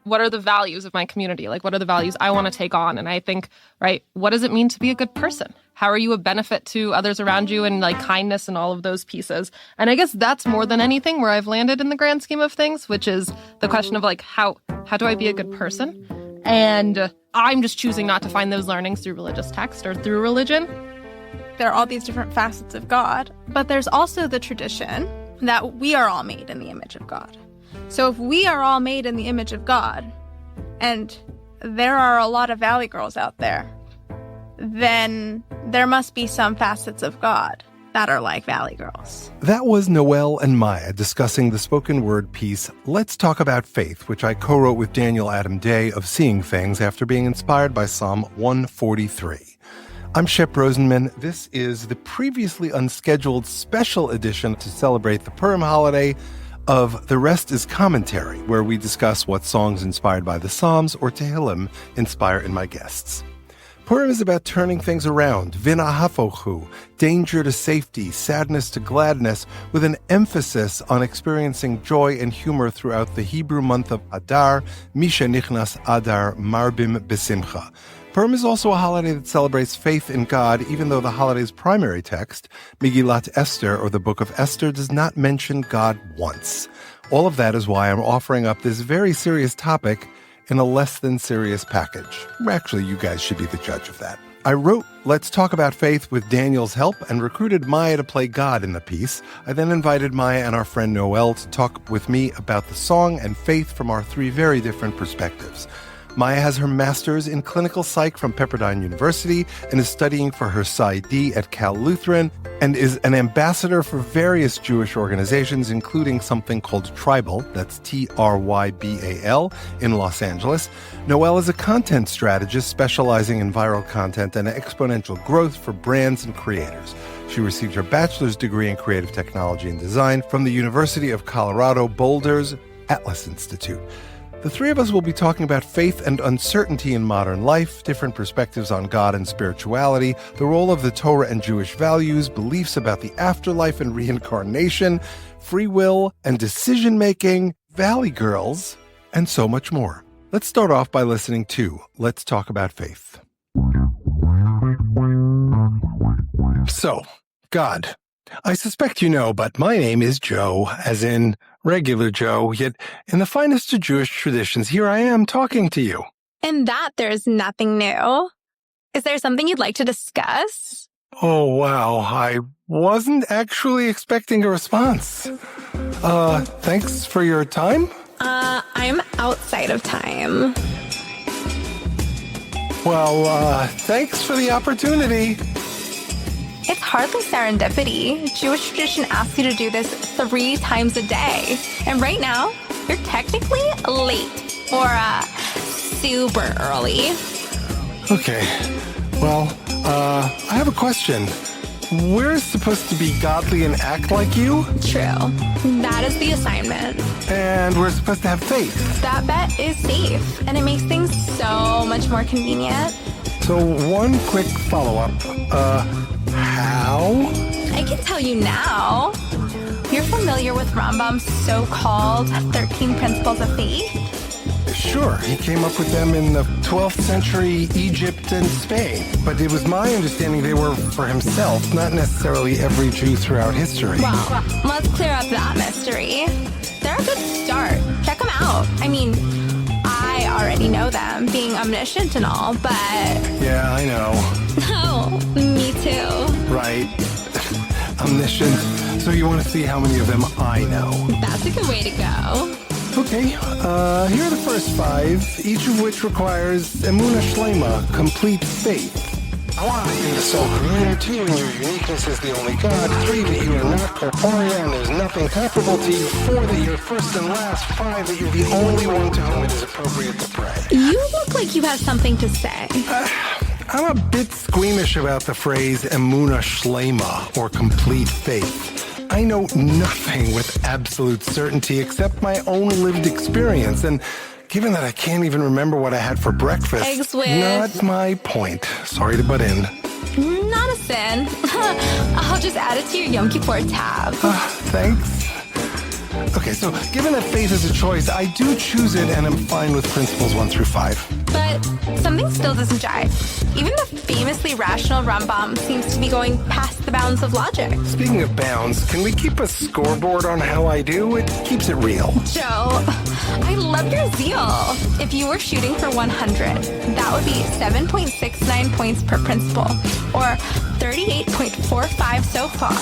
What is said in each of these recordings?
what are the values of my community? Like, what are the values I want to take on? And I think, right, what does it mean to be a good person? How are you a benefit to others around you, and like kindness and all of those pieces? And I guess that's more than anything where I've landed in the grand scheme of things, which is the question of like, how do I be a good person? And I'm just choosing not to find those learnings through religious text or through religion. There are all these different facets of God, but there's also the tradition that we are all made in the image of God. So if we are all made in the image of God, and there are a lot of Valley Girls out there, then there must be some facets of God that are like Valley Girls. That was Noelle and Maya discussing the spoken word piece, Let's Talk About Faith, which I co-wrote with Daniel Adam Day of Seeing Things after being inspired by Psalm 143. I'm Shep Rosenman. This is the previously unscheduled special edition to celebrate the Purim holiday of The Rest is Commentary, where we discuss what songs inspired by the Psalms or Tehillim inspire in my guests. Purim is about turning things around, vina hafochu, danger to safety, sadness to gladness, with an emphasis on experiencing joy and humor throughout the Hebrew month of Adar, Misha Nichnas Adar Marbim Besimcha. Purim is also a holiday that celebrates faith in God, even though the holiday's primary text, Megillat Esther, or the Book of Esther, does not mention God once. All of that is why I'm offering up this very serious topic in a less than serious package. Actually, you guys should be the judge of that. I wrote Let's Talk About Faith with Daniel's help and recruited Maya to play God in the piece. I then invited Maya and our friend Noelle to talk with me about the song and faith from our three very different perspectives. Maya has her master's in clinical psych from Pepperdine University and is studying for her PsyD at Cal Lutheran and is an ambassador for various Jewish organizations, including something called Tribal, that's Trybal, in Los Angeles. Noelle is a content strategist specializing in viral content and exponential growth for brands and creators. She received her bachelor's degree in creative technology and design from the University of Colorado Boulder's Atlas Institute. The three of us will be talking about faith and uncertainty in modern life, different perspectives on God and spirituality, the role of the Torah and Jewish values, beliefs about the afterlife and reincarnation, free will and decision-making, Valley Girls, and so much more. Let's start off by listening to Let's Talk About Faith. So, God. I suspect you know, but my name is Joe, as in regular Joe, yet in the finest of Jewish traditions, here I am talking to you. In that, there's nothing new. Is there something you'd like to discuss? Oh, wow. I wasn't actually expecting a response. Thanks for your time? I'm outside of time. Well, thanks for the opportunity. It's hardly serendipity. Jewish tradition asks you to do this 3 times a day. And right now, you're technically late or super early. Okay. Well, I have a question. We're supposed to be godly and act like you? True. That is the assignment. And we're supposed to have faith. That bet is safe, and it makes things so much more convenient. So one quick follow-up. How? I can tell you now. You're familiar with Rambam's so-called 13 Principles of Faith? Sure, he came up with them in the 12th century Egypt and Spain. But it was my understanding they were for himself, not necessarily every Jew throughout history. Well, let's clear up that mystery. They're a good start. Check them out. I mean, I already know them, being omniscient and all, but... Yeah, I know. Oh, me too. Right. Omniscient. So you want to see how many of them I know? That's a good way to go. Okay, here are the first 5, each of which requires emunah shlema, complete faith. 1, that you're the sole creator. 2, in your uniqueness as the only God. 3, that you are not corporeal and there's nothing comparable to you. 4, that you're first and last. 5, that you're the only one to whom it is appropriate to pray. You look like you have something to say. I'm a bit squeamish about the phrase emunah shlema, or complete faith. I know nothing with absolute certainty except my own lived experience, and given that I can't even remember what I had for breakfast, eggs with... Not my point. Sorry to butt in. Not a sin. I'll just add it to your Yom Kippur tab. Thanks. Okay, so given that faith is a choice, I do choose it and I'm fine with principles 1 through 5. But something still doesn't jive. Even the famously rational Rambam seems to be going past the bounds of logic. Speaking of bounds, can we keep a scoreboard on how I do? It keeps it real. Joe, I love your zeal. If you were shooting for 100, that would be 7.69 points per principle, or 38.45 so far.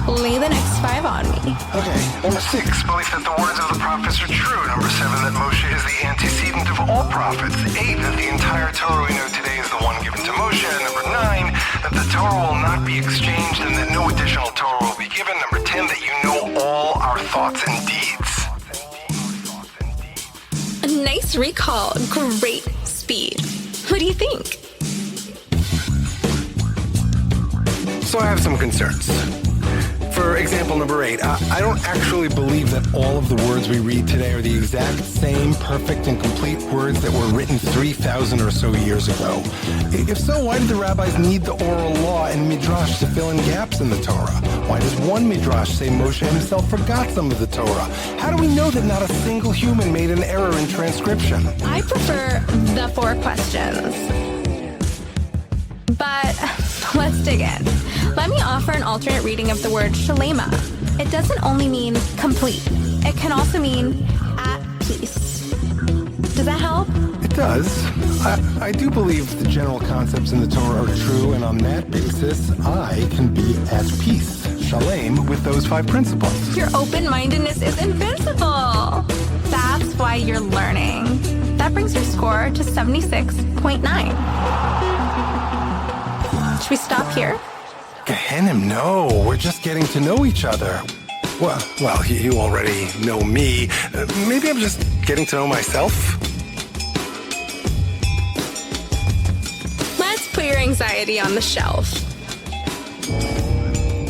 Lay the next 5 on me. Okay, number 6, belief that the words of the prophets are true. Number 7, that Moshe is the antecedent of all prophets. 8, that the entire Torah we know today is the one given to Moshe. Number 9, that the Torah will not be exchanged and that no additional Torah will be given. Number 10, that you know all our thoughts and deeds. A nice recall. Great speed. What do you think? So I have some concerns. For example, number 8, I don't actually believe that all of the words we read today are the exact same perfect and complete words that were written 3,000 or so years ago. If so, why did the rabbis need the oral law and midrash to fill in gaps in the Torah? Why does one midrash say Moshe himself forgot some of the Torah? How do we know that not a single human made an error in transcription? I prefer the 4 questions. But let's dig in. Let me offer an alternate reading of the word shalema. It doesn't only mean complete. It can also mean at peace. Does that help? It does. I do believe the general concepts in the Torah are true, and on that basis, I can be at peace, shalem, with those 5 principles. Your open-mindedness is invincible. That's why you're learning. That brings your score to 76.9. Should we stop here? Gehenim, no. We're just getting to know each other. Well, you already know me. Maybe I'm just getting to know myself. Let's put your anxiety on the shelf.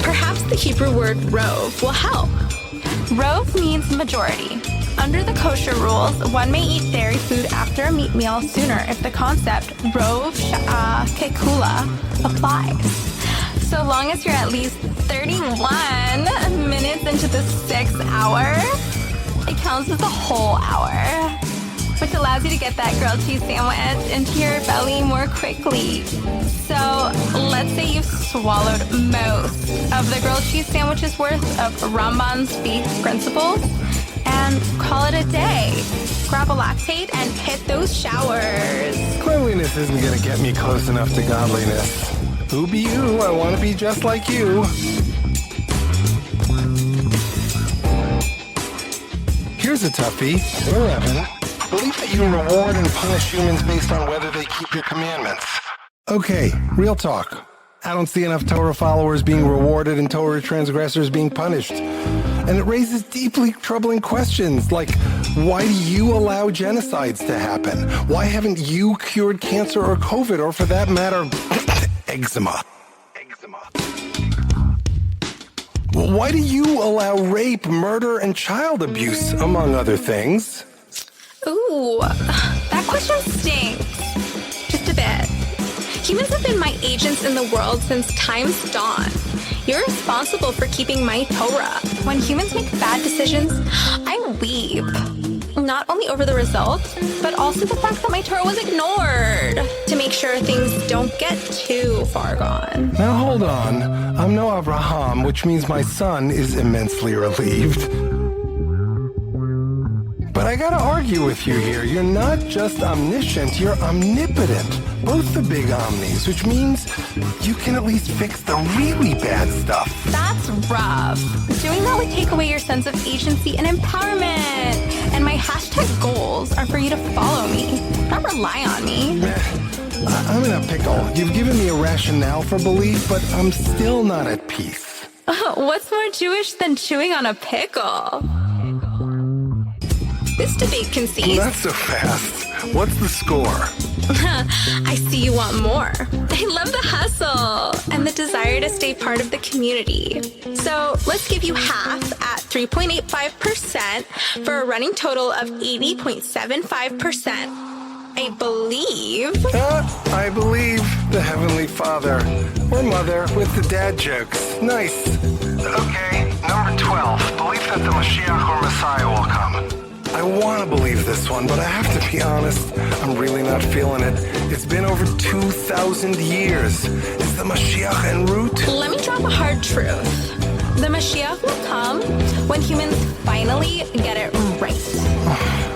Perhaps the Hebrew word rov will help. Rov means majority. Under the kosher rules, one may eat dairy food after a meat meal sooner if the concept rov sha'a kekula applies. So long as you're at least 31 minutes into the 6th hour, it counts as a whole hour, which allows you to get that grilled cheese sandwich into your belly more quickly. So let's say you've swallowed most of the grilled cheese sandwich's worth of Rambam's faith principles, and call it a day. Grab a lactate and hit those showers. Cleanliness isn't going to get me close enough to godliness. Who be you? I want to be just like you. Here's a toughie. 11. Believe that you reward and punish humans based on whether they keep your commandments. Okay, real talk. I don't see enough Torah followers being rewarded and Torah transgressors being punished. And it raises deeply troubling questions like, why do you allow genocides to happen? Why haven't you cured cancer or COVID, or for that matter, eczema? Why do you allow rape, murder, and child abuse, among other things? Ooh, that question stinks. Just a bit. Humans have been my agents in the world since time's dawn. You're responsible for keeping my Torah. When humans make bad decisions, I weep. Not only over the result, but also the fact that my Torah was ignored to make sure things don't get too far gone. Now hold on. I'm no Abraham, which means my son is immensely relieved. But I gotta argue with you here. You're not just omniscient, you're omnipotent. Both the big omnis, which means you can at least fix the really bad stuff. That's rough. Doing that would take away your sense of agency and empowerment. And my hashtag goals are for you to follow me, not rely on me. I'm in a pickle. You've given me a rationale for belief, but I'm still not at peace. What's more Jewish than chewing on a pickle? This debate can cease. Not so fast. What's the score? I see you want more. I love the hustle and the desire to stay part of the community. So let's give you half at 3.85% for a running total of 80.75%. I believe. I believe the Heavenly Father or Mother with the dad jokes. Nice. Okay, number 12. Belief that the Mashiach or Messiah will come. I want to believe this one, but I have to be honest, I'm really not feeling it. It's been over 2,000 years. Is the Mashiach en route? Let me drop a hard truth. The Mashiach will come when humans finally get it right.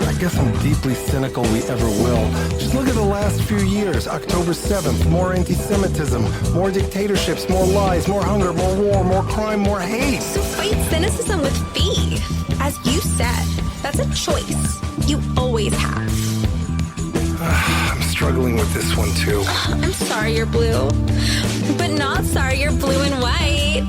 I guess I'm deeply cynical we ever will. Just look at the last few years. October 7th, more anti-Semitism, more dictatorships, more lies, more hunger, more war, more crime, more hate. So fight cynicism with faith. As you said, that's a choice. You always have. I'm struggling with this one too. I'm sorry you're blue, but not sorry you're blue and white.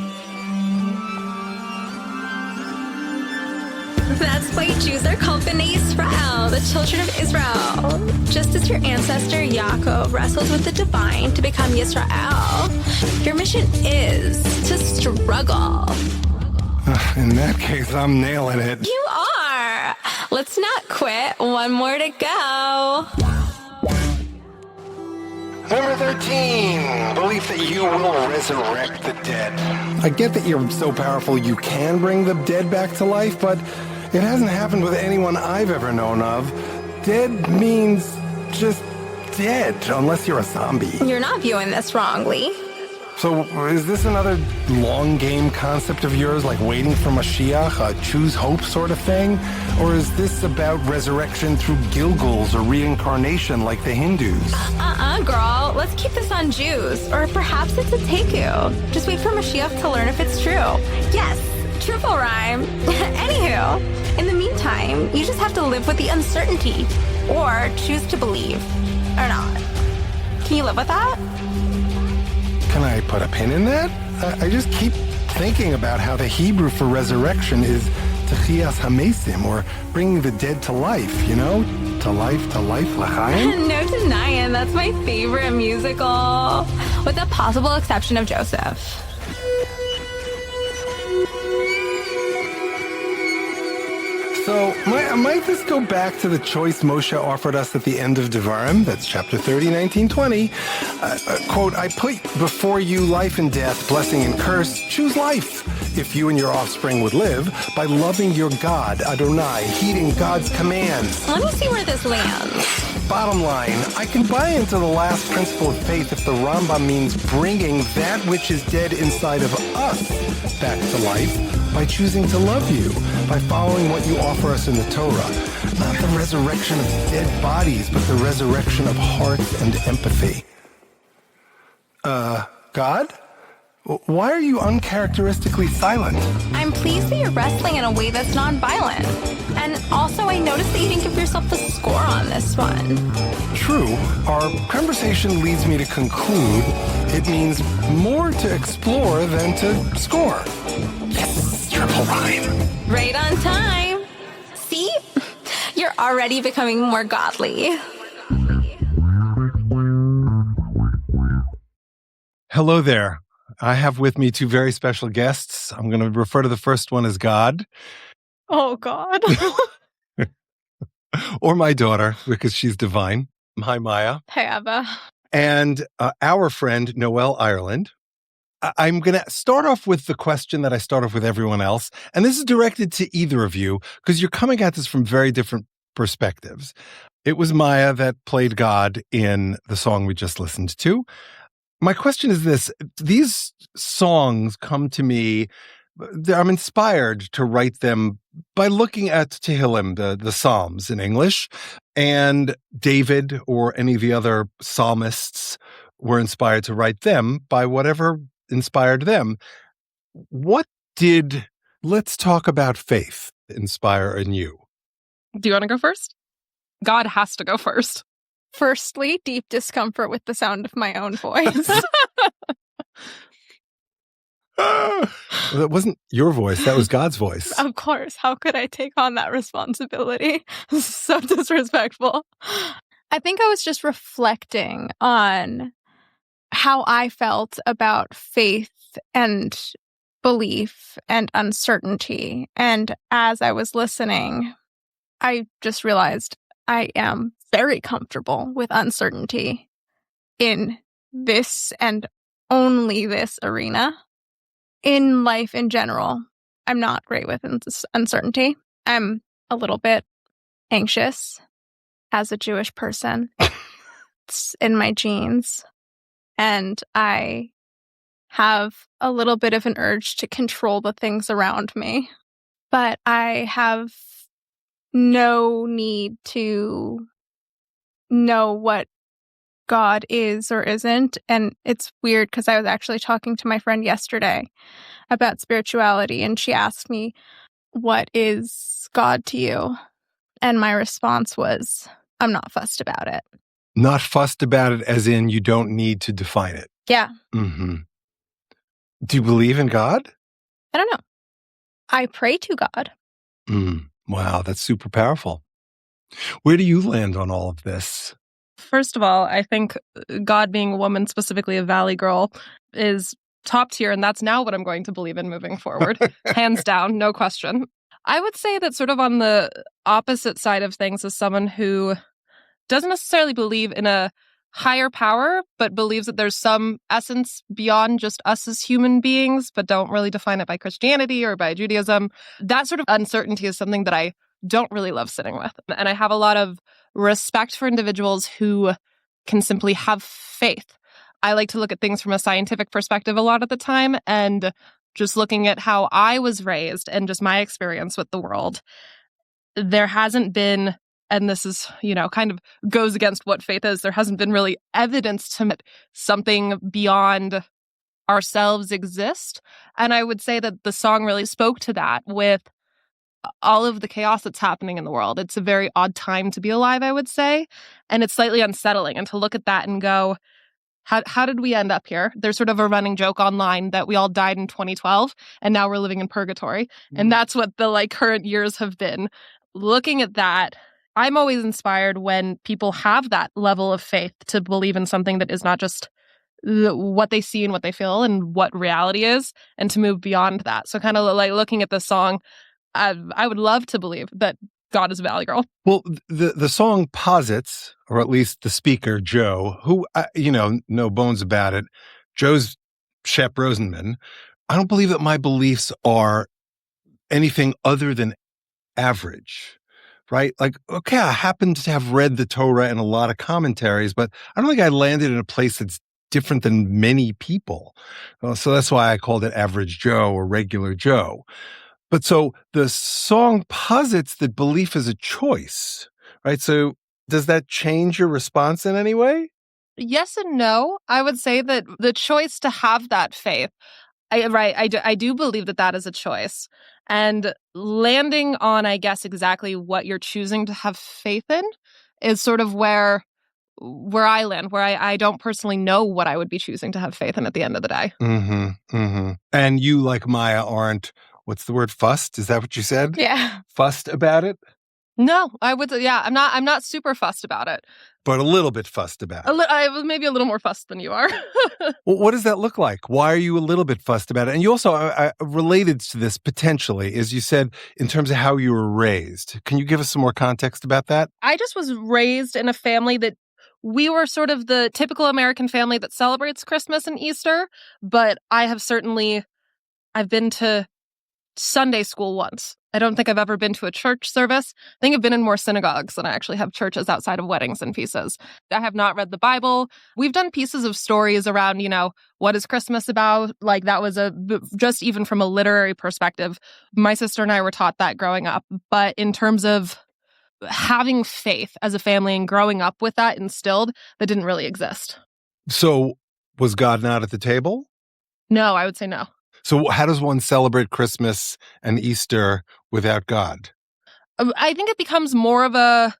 That's why Jews are called B'nai Israel, the children of Israel. Just as your ancestor Yaakov wrestled with the divine to become Yisrael, your mission is to struggle. In that case, I'm nailing it. You are. Let's not quit. One more to go. Number 13, belief that you will resurrect the dead. I get that you're so powerful you can bring the dead back to life, but it hasn't happened with anyone I've ever known of. Dead means just dead, unless you're a zombie. You're not viewing this wrongly. So is this another long game concept of yours, like waiting for Mashiach, a choose hope sort of thing? Or is this about resurrection through Gilguls or reincarnation like the Hindus? Girl. Let's keep this on Jews. Or perhaps it's a teku. Just wait for Mashiach to learn if it's true. Yes, triple rhyme. Anywho, in the meantime, you just have to live with the uncertainty. Or choose to believe. Or not. Can you live with that? Can I put a pin in that? I just keep thinking about how the Hebrew for resurrection is Techias Hamesim, or bringing the dead to life, you know? To life, l'chaim? No denying, that's my favorite musical. With the possible exception of Joseph. So, might this go back to the choice Moshe offered us at the end of Devarim? That's chapter 30, 19, 20. Quote, I put before you life and death, blessing and curse. Choose life, if you and your offspring would live, by loving your God, Adonai, heeding God's commands. Let me see where this lands. Bottom line, I can buy into the last principle of faith if the Rambam means bringing that which is dead inside of us back to life by choosing to love you, by following what you offer us in the Torah. Not the resurrection of dead bodies, but the resurrection of hearts and empathy. God? Why are you uncharacteristically silent? I'm pleased that you're wrestling in a way that's non-violent. And also, I noticed that you didn't give yourself a score on this one. True. Our conversation leads me to conclude it means more to explore than to score. Yes, triple rhyme. Right on time. See? You're already becoming more godly. Hello there. I have with me two very special guests. I'm going to refer to the first one as God. Oh, God. Or my daughter, because she's divine. Hi, Maya. Hey, Abba. And our friend, Noelle Ireland. I'm going to start off with the question that I start off with everyone else. And this is directed to either of you, because you're coming at this from very different perspectives. It was Maya that played God in the song we just listened to. My question is this. These songs come to me, I'm inspired to write them by looking at Tehillim, the Psalms in English, and David or any of the other psalmists were inspired to write them by whatever inspired them. What did Let's Talk About Faith inspire in you? Do you want to go first? God has to go first. Firstly, deep discomfort with the sound of my own voice. That wasn't your voice. That was God's voice. Of course. How could I take on that responsibility? So disrespectful. I think I was just reflecting on how I felt about faith and belief and uncertainty. And as I was listening, I just realized I am very comfortable with uncertainty in this and only this arena. In life in general, I'm not great with uncertainty. I'm a little bit anxious as a Jewish person. It's in my genes. And I have a little bit of an urge to control the things around me. But I have no need to know what God is or isn't. And it's weird because I was actually talking to my friend yesterday about spirituality, and she asked me, "What is God to you?" And my response was, "I'm not fussed about it." Not fussed about it as in you don't need to define it. Yeah. Mm-hmm. Do you believe in God? I don't know. I pray to God. Wow, that's super powerful. Where do you land on all of this? First of all, I think God being a woman, specifically a Valley girl, is top tier, and that's now what I'm going to believe in moving forward. Hands down, no question. I would say that sort of on the opposite side of things is someone who doesn't necessarily believe in a higher power, but believes that there's some essence beyond just us as human beings, but don't really define it by Christianity or by Judaism. That sort of uncertainty is something that I don't really love sitting with. And I have a lot of respect for individuals who can simply have faith. I like to look at things from a scientific perspective a lot of the time, and just looking at how I was raised and just my experience with the world, there hasn't been, and this is, kind of goes against what faith is, there hasn't been really evidence to something beyond ourselves exist. And I would say that the song really spoke to that with all of the chaos that's happening in the world. It's a very odd time to be alive, I would say. And it's slightly unsettling. And to look at that and go, how did we end up here? There's sort of a running joke online that we all died in 2012 and now we're living in purgatory. And that's what the current years have been. Looking at that, I'm always inspired when people have that level of faith to believe in something that is not just what they see and what they feel and what reality is, and to move beyond that. So kind of like looking at the song, I would love to believe that God is a Valley girl. Well, the song posits, or at least the speaker, Joe, who, no bones about it, Joe's Shep Rosenman. I don't believe that my beliefs are anything other than average, right? Okay, I happen to have read the Torah and a lot of commentaries, but I don't think I landed in a place that's different than many people. So that's why I called it Average Joe or Regular Joe. But so the song posits that belief is a choice, right? So does that change your response in any way? Yes and no. I would say that the choice to have that faith, I do believe that is a choice. And landing on, I guess, exactly what you're choosing to have faith in is sort of where I land, where I don't personally know what I would be choosing to have faith in at the end of the day. Mm-hmm, mm-hmm. And you, like Maya, aren't, what's the word, fussed? Is that what you said? Yeah. Fussed about it? No, I would. Yeah, I'm not super fussed about it. But a little bit fussed about it. I maybe a little more fussed than you are. Well, what does that look like? Why are you a little bit fussed about it? And you also related to this potentially, as you said, in terms of how you were raised. Can you give us some more context about that? I just was raised in a family that we were sort of the typical American family that celebrates Christmas and Easter, but I've been to Sunday school once. I don't think I've ever been to a church service. I think I've been in more synagogues than I actually have churches outside of weddings and pieces. I have not read the Bible. We've done pieces of stories around, what is Christmas about? That was just even from a literary perspective. My sister and I were taught that growing up. But in terms of having faith as a family and growing up with that instilled, that didn't really exist. So was God not at the table? No, I would say no. So how does one celebrate Christmas and Easter without God? I think it becomes more of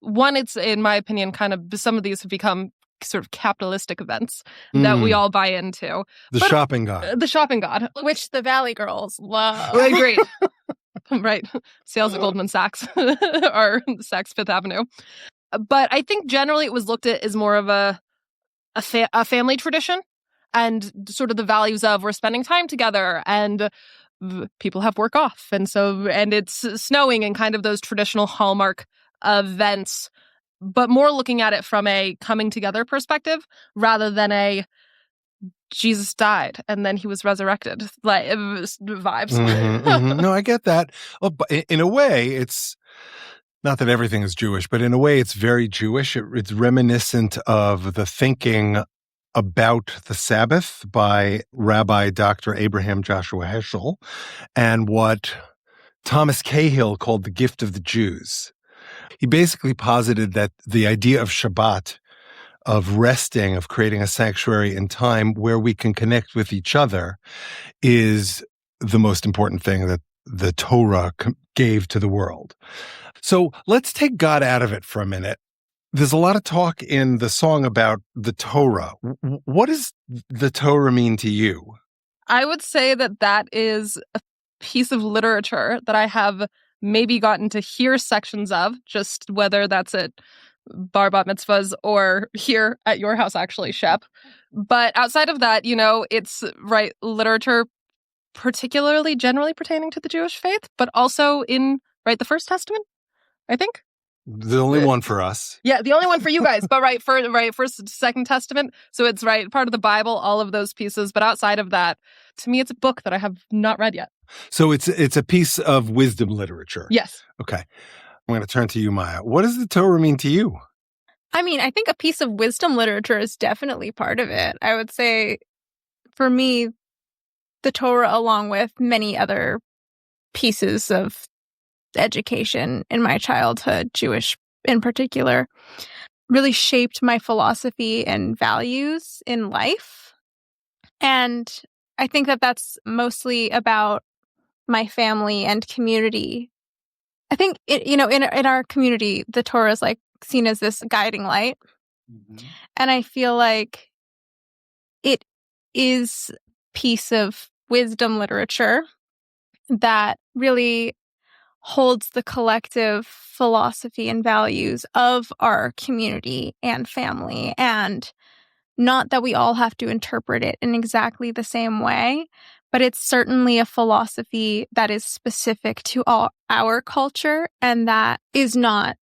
it's, in my opinion, kind of, some of these have become sort of capitalistic events that we all buy into. Shopping God. The shopping God. Which the Valley girls love. Agreed. Right. Sales at Goldman Sachs or Saks Fifth Avenue. But I think generally it was looked at as more of a family tradition. And sort of the values of we're spending time together and people have work off. And it's snowing and kind of those traditional hallmark events, but more looking at it from a coming together perspective rather than a Jesus died and then he was resurrected, like vibes. No, I get that. Oh, but in a way, it's not that everything is Jewish, but in a way, it's very Jewish. It's reminiscent of the thinking about the Sabbath by Rabbi Dr. Abraham Joshua Heschel and what Thomas Cahill called the gift of the Jews. He basically posited that the idea of Shabbat, of resting, of creating a sanctuary in time where we can connect with each other, is the most important thing that the Torah gave to the world. So let's take God out of it for a minute. There's a lot of talk in the song about the Torah. What does the Torah mean to you? I would say that is a piece of literature that I have maybe gotten to hear sections of, just whether that's at bar bat mitzvahs or here at your house, actually, Shep. But outside of that, it's literature, particularly generally pertaining to the Jewish faith, but also in the First Testament, I think. The only one for us. Yeah, the only one for you guys. But First, Second Testament. So it's part of the Bible, all of those pieces. But outside of that, to me, it's a book that I have not read yet. So it's a piece of wisdom literature. Yes. Okay. I'm going to turn to you, Maya. What does the Torah mean to you? I mean, I think a piece of wisdom literature is definitely part of it. I would say, for me, the Torah, along with many other pieces of education in my childhood, Jewish in particular, really shaped my philosophy and values in life. And I think that that's mostly about my family and community. I think, in our community, the Torah is seen as this guiding light. Mm-hmm. And I feel like it is a piece of wisdom literature that really holds the collective philosophy and values of our community and family. And not that we all have to interpret it in exactly the same way, but it's certainly a philosophy that is specific to our culture and that is not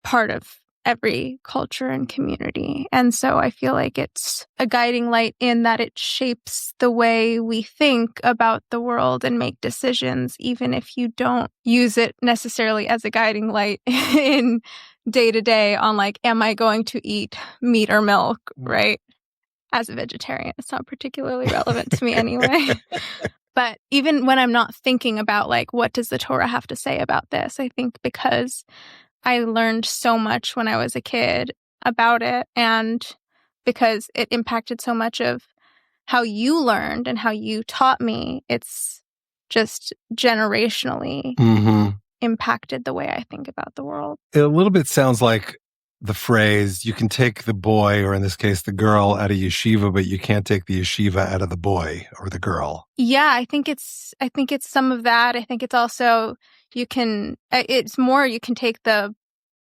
part of every culture and community. And so I feel like it's a guiding light in that it shapes the way we think about the world and make decisions, even if you don't use it necessarily as a guiding light in day to day on am I going to eat meat or milk, right? As a vegetarian, it's not particularly relevant to me anyway. But even when I'm not thinking about what does the Torah have to say about this, I think because I learned so much when I was a kid about it, and because it impacted so much of how you learned and how you taught me, it's just generationally impacted the way I think about the world. It a little bit sounds like the phrase, you can take the boy, or in this case, the girl, out of yeshiva, but you can't take the yeshiva out of the boy or the girl. Yeah, I think it's some of that. I think it's also, you can take the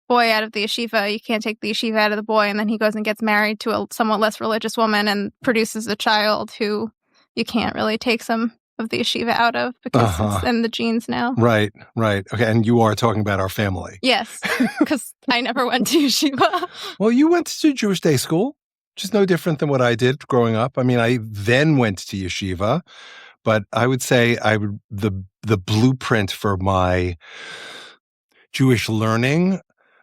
boy out of the yeshiva. You can't take the yeshiva out of the boy. And then he goes and gets married to a somewhat less religious woman and produces a child who you can't really take some of the yeshiva out of because it's in the genes now. Right. Okay. And you are talking about our family. Yes, because I never went to yeshiva. Well, you went to Jewish day school, which is no different than what I did growing up. I mean, I then went to yeshiva, but I would say the blueprint for my Jewish learning,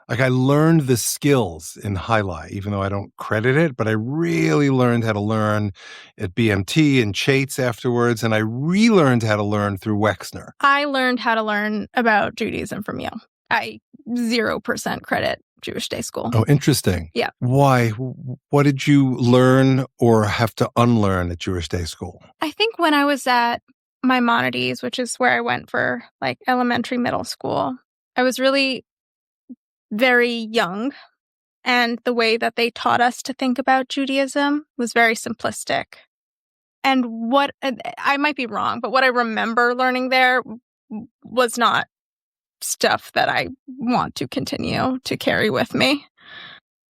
I learned the skills in Highlight, even though I don't credit it, but I really learned how to learn at BMT and Chaitz afterwards, and I relearned how to learn through Wexner. I learned how to learn about Judaism from you. I 0% credit Jewish day school. Oh, interesting. Yeah. Why? What did you learn or have to unlearn at Jewish day school? I think when I was at Maimonides, which is where I went for elementary, middle school, I was really very young, and the way that they taught us to think about Judaism was very simplistic. And what I might be wrong, but what I remember learning there was not stuff that I want to continue to carry with me.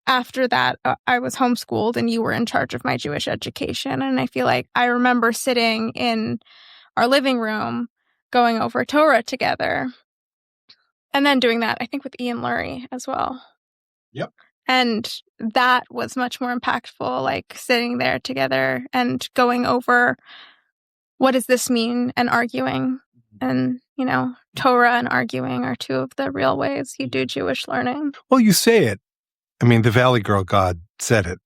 After that, I was homeschooled and you were in charge of my Jewish education. And I feel like I remember sitting in our living room going over Torah together. And then doing that, I think, with Ian Lurie as well. Yep. And that was much more impactful, like sitting there together and going over what does this mean and arguing. And, Torah and arguing are two of the real ways you do Jewish learning. Well, you say it. I mean, the Valley Girl God said it,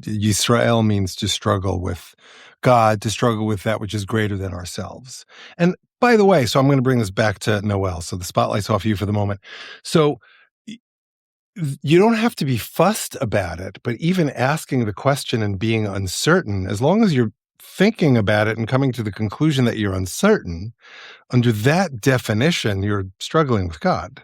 Yisrael means to struggle with God, to struggle with that which is greater than ourselves. And by the way, so I'm going to bring this back to Noelle. So the spotlight's off you for the moment. So you don't have to be fussed about it, but even asking the question and being uncertain, as long as you're thinking about it and coming to the conclusion that you're uncertain, under that definition, you're struggling with God.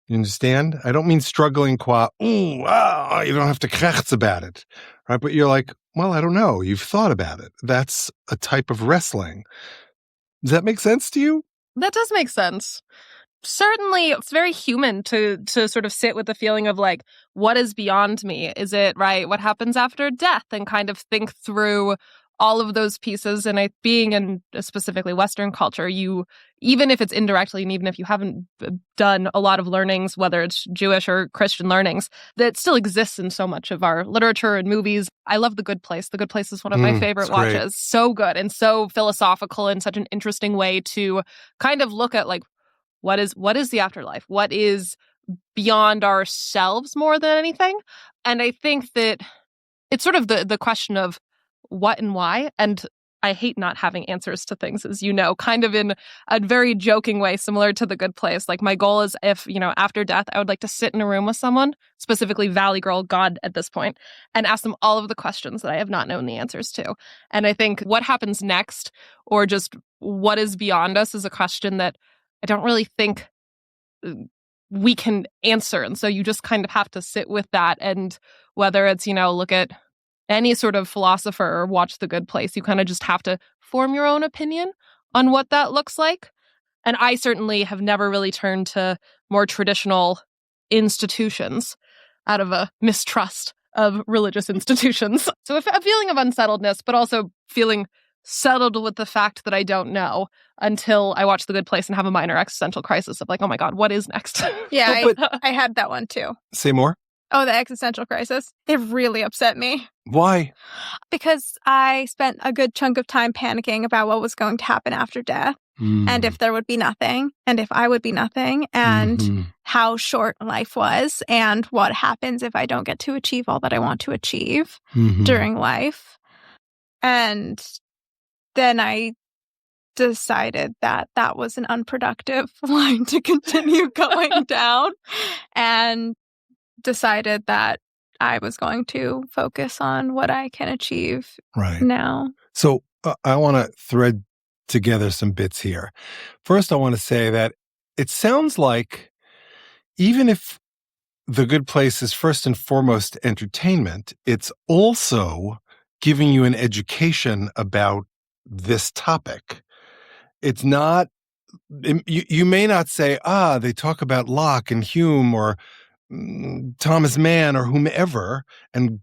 You understand? I don't mean struggling you don't have to krechts about it, right? But you're like, well, I don't know. You've thought about it. That's a type of wrestling. Does that make sense to you? That does make sense. Certainly, it's very human to sort of sit with the feeling of like, what is beyond me? Is it, right, what happens after death? And kind of think through all of those pieces. And being in specifically Western culture, even if it's indirectly, and even if you haven't done a lot of learnings, whether it's Jewish or Christian learnings, that still exists in so much of our literature and movies. I love The Good Place. The Good Place is one of my favorite watches. Great. So good and so philosophical and such an interesting way to kind of look at like, what is the afterlife? What is beyond ourselves more than anything? And I think that it's sort of the question of what and why. And I hate not having answers to things, as you know, kind of in a very joking way, similar to The Good Place. Like my goal is if, after death, I would like to sit in a room with someone, specifically Valley Girl, God at this point, and ask them all of the questions that I have not known the answers to. And I think what happens next, or just what is beyond us, is a question that I don't really think we can answer. And so you just kind of have to sit with that. And whether it's, look at any sort of philosopher or watch The Good Place, you kind of just have to form your own opinion on what that looks like. And I certainly have never really turned to more traditional institutions out of a mistrust of religious institutions. So a feeling of unsettledness, but also feeling settled with the fact that I don't know until I watch The Good Place and have a minor existential crisis of like, oh my God, what is next? Yeah, I had that one too. Say more. Oh, the existential crisis. It really upset me. Why? Because I spent a good chunk of time panicking about what was going to happen after death, and if there would be nothing, and if I would be nothing, and how short life was, and what happens if I don't get to achieve all that I want to achieve during life. And then I decided that was an unproductive line to continue going down, and decided that I was going to focus on what I can achieve now. So I want to thread together some bits here. First, I want to say that it sounds like even if The Good Place is first and foremost entertainment, it's also giving you an education about this topic. It's not, you may not say, they talk about Locke and Hume or Thomas Mann or whomever, and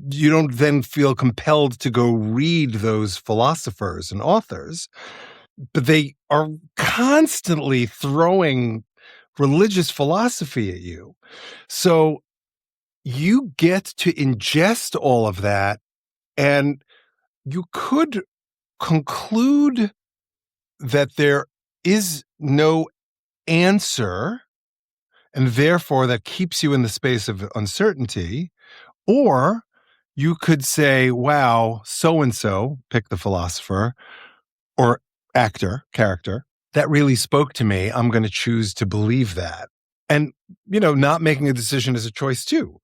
you don't then feel compelled to go read those philosophers and authors, but they are constantly throwing religious philosophy at you. So you get to ingest all of that, and you could conclude that there is no answer, and therefore that keeps you in the space of uncertainty. Or you could say, wow, so-and-so, pick the philosopher or actor, character, that really spoke to me. I'm going to choose to believe that. And, not making a decision is a choice too.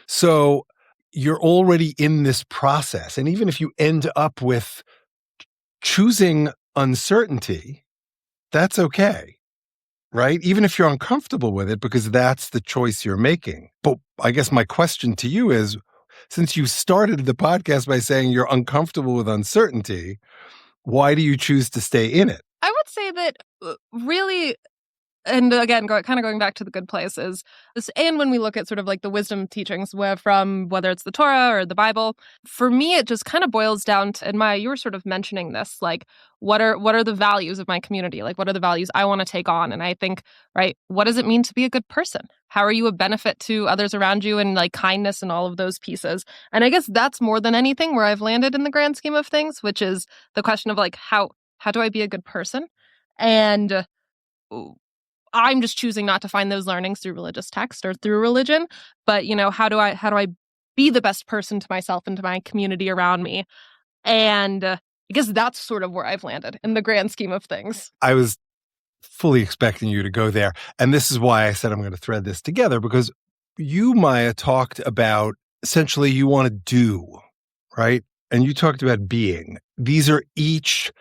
So you're already in this process. And even if you end up with choosing uncertainty, that's okay. Right? Even if you're uncomfortable with it, because that's the choice you're making. But I guess my question to you is, since you started the podcast by saying you're uncomfortable with uncertainty, why do you choose to stay in it? I would say that really And again, kind of going back to the good places, and when we look at sort of like the wisdom teachings from whether it's the Torah or the Bible, for me, it just kind of boils down to, and Maya, you were sort of mentioning this, like, what are the values of my community? Like, what are the values I want to take on? And I think, right, what does it mean to be a good person? How are you a benefit to others around you, and like kindness and all of those pieces? And I guess that's more than anything where I've landed in the grand scheme of things, which is the question of like, how do I be a good person? And I'm just choosing not to find those learnings through religious text or through religion, but how do I be the best person to myself and to my community around me? And I guess that's sort of where I've landed in the grand scheme of things. I was fully expecting you to go there, and this is why I said I'm going to thread this together, because you, Maya, talked about essentially you want to do, right? And you talked about being. These are each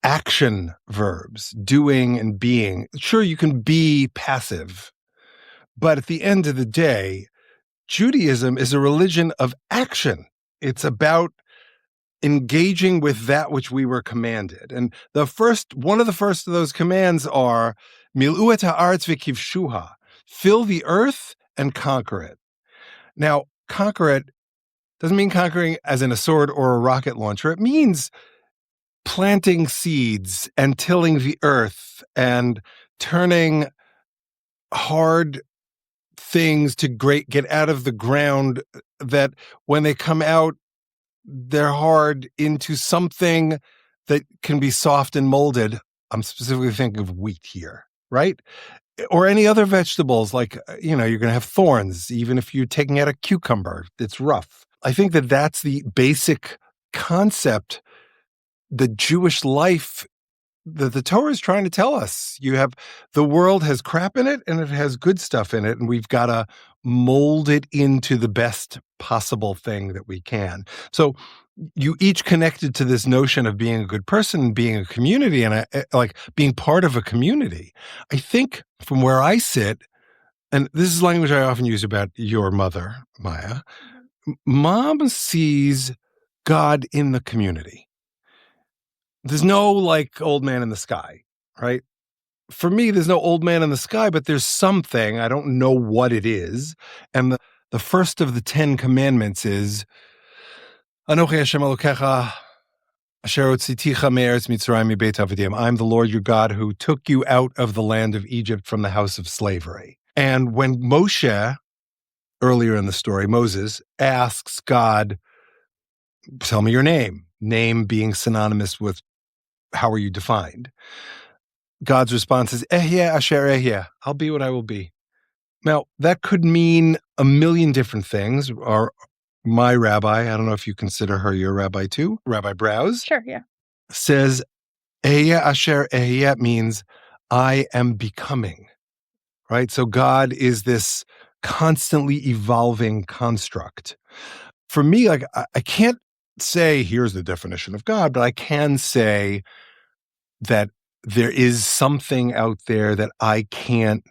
action verbs, doing and being. Sure, you can be passive, but at the end of the day, Judaism is a religion of action. It's about engaging with that which we were commanded. And one of the first of those commands are Mil'u et ha'aretz v'kivshuha, fill the earth and conquer it. Now, conquer it doesn't mean conquering as in a sword or a rocket launcher. It means planting seeds and tilling the earth and turning hard things to get out of the ground that when they come out, they're hard, into something that can be soft and molded. I'm specifically thinking of wheat here, right? Or any other vegetables, like, you're going to have thorns, even if you're taking out a cucumber, it's rough. I think that that's the basic concept, the Jewish life that the Torah is trying to tell us. The world has crap in it and it has good stuff in it, and we've got to mold it into the best possible thing that we can. So you each connected to this notion of being a good person and being a community, and like being part of a community. I think from where I sit, and this is language I often use about your mother, Maya, Mom sees God in the community. There's no like old man in the sky, right? For me, there's no old man in the sky, but there's something. I don't know what it is. And the first of the 10 commandments is, Anochi Hashem Elokecha, Asher hotziticha me'eretz Mitzrayim mibeit avadim. I'm the Lord your God who took you out of the land of Egypt from the house of slavery. And when Moshe, earlier in the story, Moses asks God, tell me your name being synonymous with how are you defined? God's response is, Ehyeh asher ehyeh, I'll be what I will be. Now, that could mean a million different things. Or my rabbi, I don't know if you consider her your rabbi too, Rabbi Browse. Sure, yeah. Says, Ehyeh asher ehyeh means I am becoming, right? So God is this constantly evolving construct. For me, like, I can't say, here's the definition of God, but I can say that there is something out there that I can't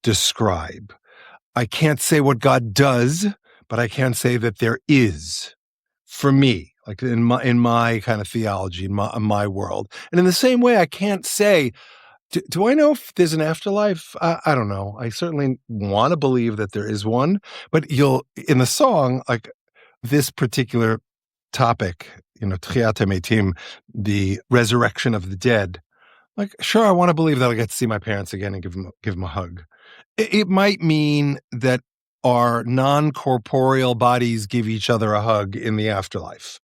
describe. I can't say what God does, but I can say that there is, for me, like in my kind of theology, in my world. And in the same way, I can't say, do I know if there's an afterlife? I don't know. I certainly want to believe that there is one, but in the song, like this particular topic, Tchiyat HaMetim, the resurrection of the dead. Like, sure, I want to believe that I'll get to see my parents again and give them a hug. It might mean that our non-corporeal bodies give each other a hug in the afterlife.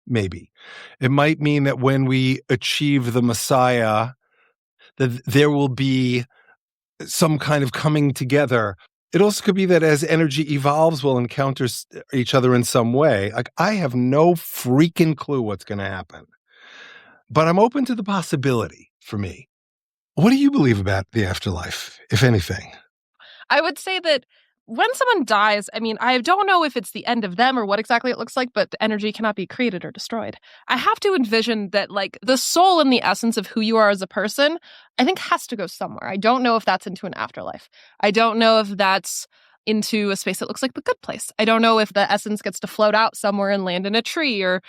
Maybe. It might mean that when we achieve the Messiah, that there will be some kind of coming together. It also could be that as energy evolves, we'll encounter each other in some way. Like, I have no freaking clue what's going to happen. But I'm open to the possibility for me. What do you believe about the afterlife, if anything? I would say that when someone dies, I mean, I don't know if it's the end of them or what exactly it looks like, but the energy cannot be created or destroyed. I have to envision that, like, the soul and the essence of who you are as a person, I think has to go somewhere. I don't know if that's into an afterlife. I don't know if that's into a space that looks like the good place. I don't know if the essence gets to float out somewhere and land in a tree or,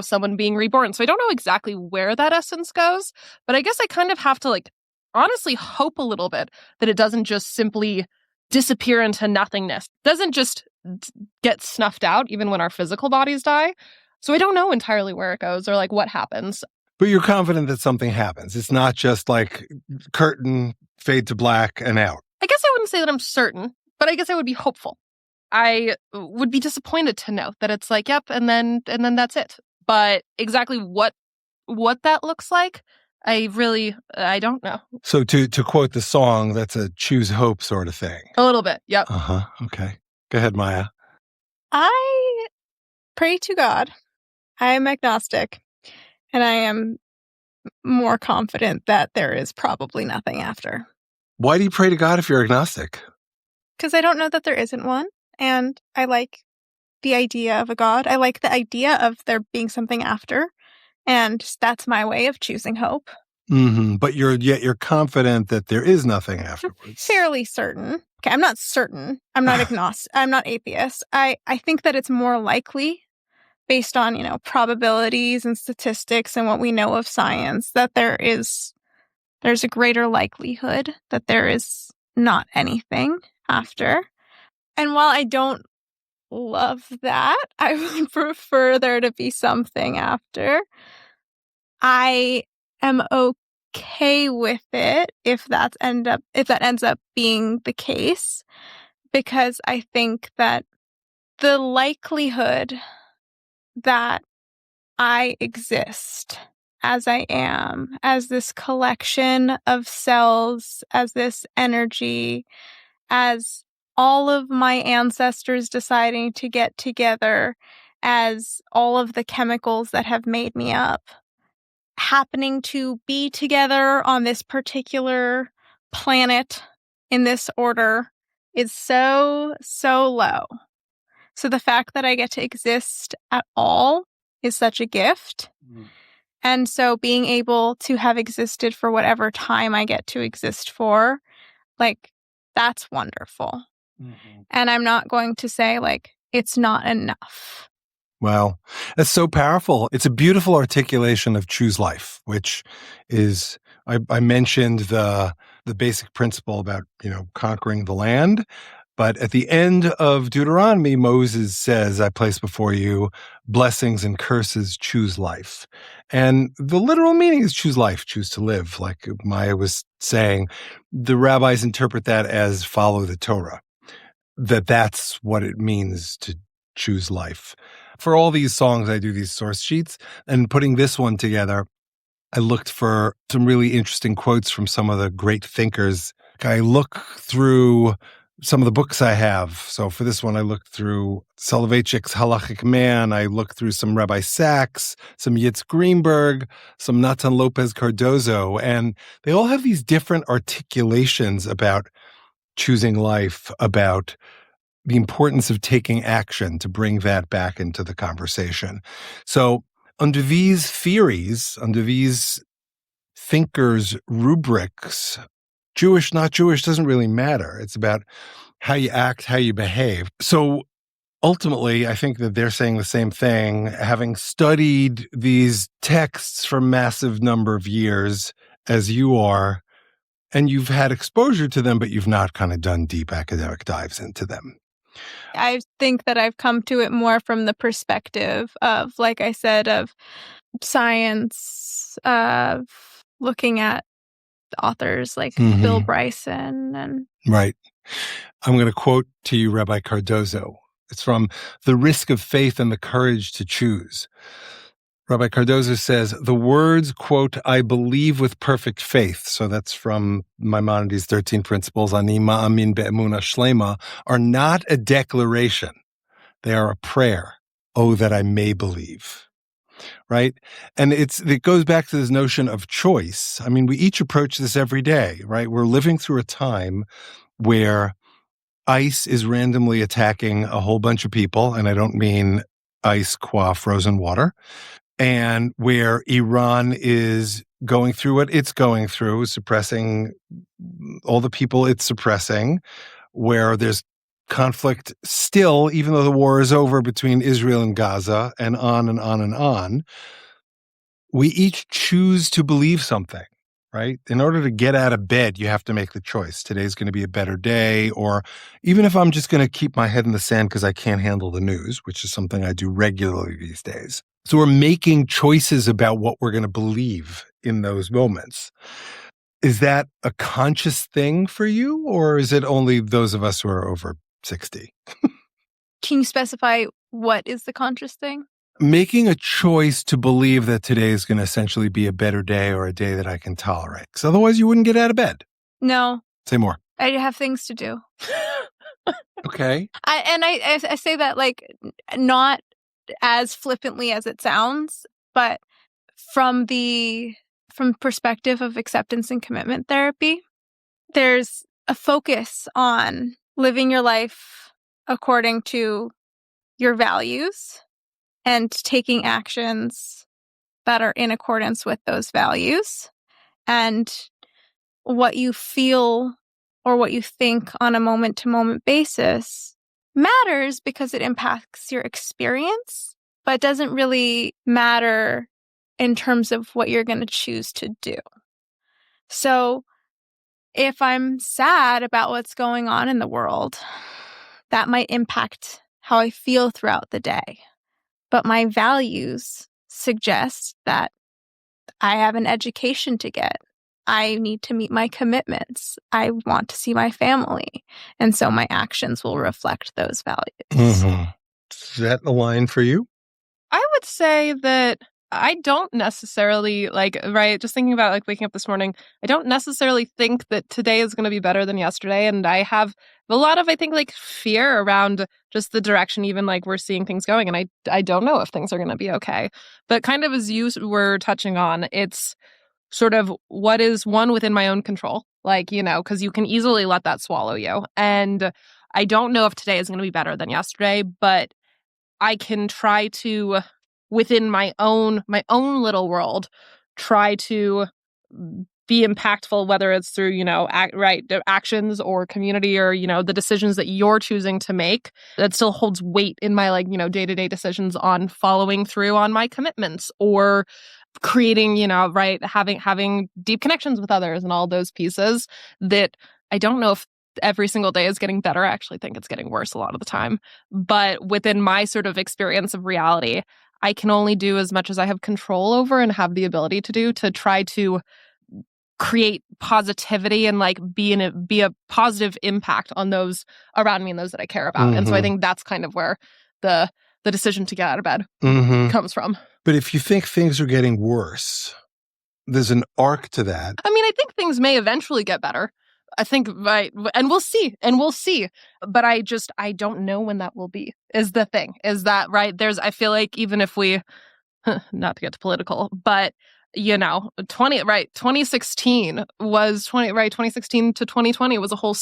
someone being reborn. So I don't know exactly where that essence goes, but I guess I kind of have to, like, honestly hope a little bit that it doesn't just simply disappear into nothingness. It doesn't just get snuffed out even when our physical bodies die. So I don't know entirely where it goes or like what happens. But you're confident that something happens. It's not just like curtain, fade to black, and out. I guess I wouldn't say that I'm certain, but I guess I would be hopeful. I would be disappointed to know that it's like, yep, and then that's it. But exactly what that looks like, I don't know. So to quote the song, that's a choose hope sort of thing. A little bit, yep. Uh-huh, okay. Go ahead, Maya. I pray to God. I am agnostic, and I am more confident that there is probably nothing after. Why do you pray to God if you're agnostic? Because I don't know that there isn't one, and I like the idea of a God. I like the idea of there being something after, and that's my way of choosing hope. Mm-hmm. But you're confident that there is nothing afterwards. Fairly certain. Okay, I'm not certain. I'm not agnostic. I'm not atheist. I think that it's more likely, based on, probabilities and statistics and what we know of science, that there's a greater likelihood that there is not anything after. And while I don't love that, I would prefer there to be something after. I am okay with it if that ends up being the case, because I think that the likelihood that I exist as I am, as this collection of cells, as this energy, as all of my ancestors deciding to get together, as all of the chemicals that have made me up, happening to be together on this particular planet in this order is so, so low. So the fact that I get to exist at all is such a gift. And so being able to have existed for whatever time I get to exist for, that's wonderful. Mm-hmm. And I'm not going to say, it's not enough. Wow. That's so powerful. It's a beautiful articulation of choose life, which is, I mentioned the basic principle about, conquering the land. But at the end of Deuteronomy, Moses says, I place before you blessings and curses, choose life. And the literal meaning is choose life, choose to live. Like Maya was saying, the rabbis interpret that as follow the Torah, that's what it means to choose life. For all these songs, I do these source sheets, and putting this one together, I looked for some really interesting quotes from some of the great thinkers. I look through some of the books I have. So for this one, I looked through Soloveitchik's Halachic Man. I looked through some Rabbi Sachs, some Yitz Greenberg, some Natan Lopez Cardozo, and they all have these different articulations about choosing life, about the importance of taking action to bring that back into the conversation. So under these theories, under these thinkers' rubrics, Jewish, not Jewish, doesn't really matter. It's about how you act, how you behave. So ultimately, I think that they're saying the same thing, having studied these texts for a massive number of years as you are, and you've had exposure to them, but you've not kind of done deep academic dives into them. I think that I've come to it more from the perspective of, like I said, of science, of looking at authors like Bill Bryson. And right. I'm going to quote to you Rabbi Cardozo. It's from The Risk of Faith and the Courage to Choose. Rabbi Cardozo says, the words, quote, I believe with perfect faith, so that's from Maimonides' 13 Principles, Ani ma'amin be'emunah shlema, are not a declaration. They are a prayer. Oh, that I may believe. Right? And it goes back to this notion of choice. I mean, we each approach this every day, right? We're living through a time where ICE is randomly attacking a whole bunch of people, and I don't mean ice qua frozen water, and where Iran is going through what it's going through, suppressing all the people it's suppressing, where there's conflict still, even though the war is over, between Israel and Gaza, and on and on and on. We each choose to believe something. right? In order to get out of bed, you have to make the choice. Today's going to be a better day, or even if I'm just going to keep my head in the sand because I can't handle the news, which is something I do regularly these days. So we're making choices about what we're going to believe in those moments. Is that a conscious thing for you, or is it only those of us who are over 60? Can you specify what is the conscious thing? Making a choice to believe that today is going to essentially be a better day or a day that I can tolerate. Because otherwise you wouldn't get out of bed. No. Say more. I have things to do. Okay. I say that like not as flippantly as it sounds, but from perspective of acceptance and commitment therapy, there's a focus on living your life according to your values and taking actions that are in accordance with those values. And what you feel or what you think on a moment-to-moment basis matters because it impacts your experience, but doesn't really matter in terms of what you're going to choose to do. So if I'm sad about what's going on in the world, that might impact how I feel throughout the day. But my values suggest that I have an education to get. I need to meet my commitments. I want to see my family. And so my actions will reflect those values. Mm-hmm. Is that a line for you? I would say that I don't necessarily just thinking about like waking up this morning, I don't necessarily think that today is going to be better than yesterday. And I have a lot of, I think, like fear around just the direction, even like we're seeing things going. And I don't know if things are going to be okay. But kind of as you were touching on, it's sort of what is one within my own control, because you can easily let that swallow you. And I don't know if today is going to be better than yesterday, but I can try to, within my own little world, try to be impactful, whether it's through, actions or community or, the decisions that you're choosing to make. That still holds weight in my day-to-day decisions on following through on my commitments or creating, having deep connections with others and all those pieces that I don't know if every single day is getting better. I actually think it's getting worse a lot of the time. But within my sort of experience of reality, I can only do as much as I have control over and have the ability to do to try to create positivity and be a positive impact on those around me and those that I care about. Mm-hmm. And so I think that's kind of where the decision to get out of bed comes from. But if you think things are getting worse, there's an arc to that. I mean, I think things may eventually get better. I think, right, and we'll see. But I don't know when that will be, is the thing. Is that, right, I feel like even if we, not to get too political, but, 2016 was 2016 to 2020 was a whole,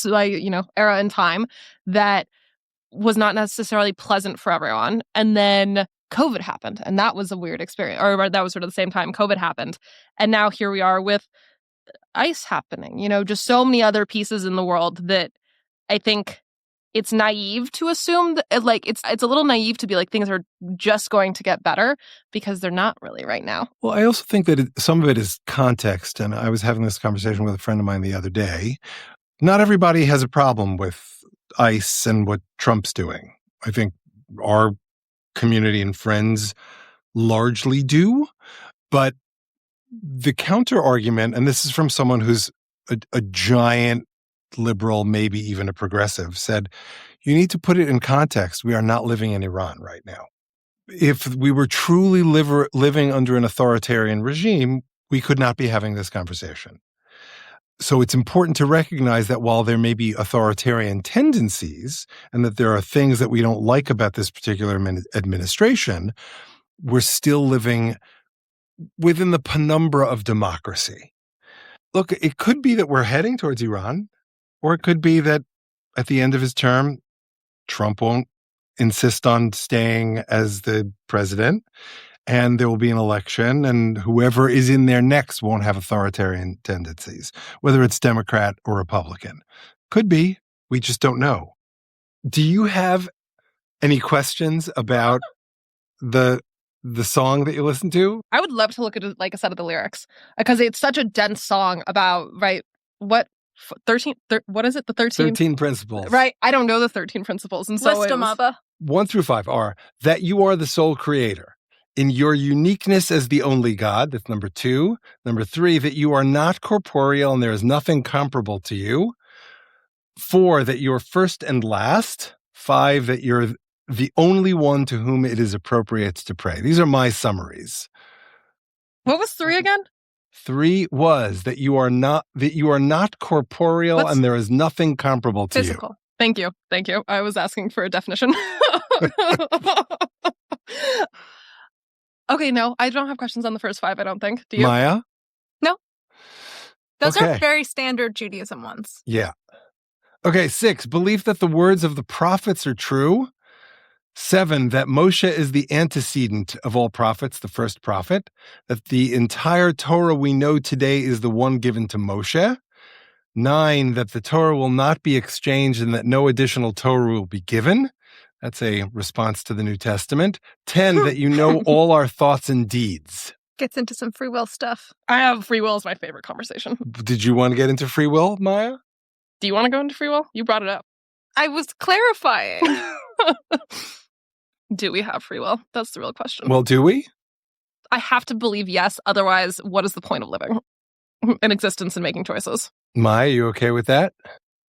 era in time that was not necessarily pleasant for everyone. And then COVID happened, and that was a weird experience, or that was sort of the same time COVID happened. And now here we are with ICE happening, just so many other pieces in the world that I think it's naive to assume that, it's a little naive to be like things are just going to get better because they're not really right now. Well, I also think that some of it is context. And I was having this conversation with a friend of mine the other day. Not everybody has a problem with ICE and what Trump's doing. I think our community and friends largely do. But the counter argument, and this is from someone who's a giant liberal, maybe even a progressive, said, you need to put it in context. We are not living in Iran right now. If we were truly living under an authoritarian regime, we could not be having this conversation. So it's important to recognize that while there may be authoritarian tendencies and that there are things that we don't like about this particular administration, we're still living within the penumbra of democracy. Look, it could be that we're heading towards Iran, or it could be that at the end of his term, Trump won't insist on staying as the president, and there will be an election, and whoever is in there next won't have authoritarian tendencies, whether it's Democrat or Republican. Could be. We just don't know. Do you have any questions about the the song that you listen to? I would love to look at like a set of the lyrics because it's such a dense song about, right, what 13, what is it? The 13? 13 principles. Right. I don't know the 13 principles. And so List them, Abba. 1 through 5 are that you are the sole creator. In your uniqueness as the only God, that's number 2. Number 3, that you are not corporeal and there is nothing comparable to you. 4, that you're first and last. 5, that you're the only one to whom it is appropriate to pray. These are my summaries. What was 3 again? 3 was that you are not corporeal and there is nothing comparable to physical. You. Thank you. Thank you. I was asking for a definition. Okay, no, I don't have questions on the first 5, I don't think. Do you? Maya? No. Those are very standard Judaism ones. Yeah. Okay, 6, belief that the words of the prophets are true. 7, that Moshe is the antecedent of all prophets, the first prophet. That the entire Torah we know today is the one given to Moshe. 9, that the Torah will not be exchanged and that no additional Torah will be given. That's a response to the New Testament. 10, that you know all our thoughts and deeds. Gets into some free will stuff. I have free will as my favorite conversation. Did you want to get into free will, Maya? Do you want to go into free will? You brought it up. I was clarifying. Do we have free will? That's the real question. Well, do we? I have to believe yes. Otherwise, what is the point of living in existence and making choices? Maya, you okay with that?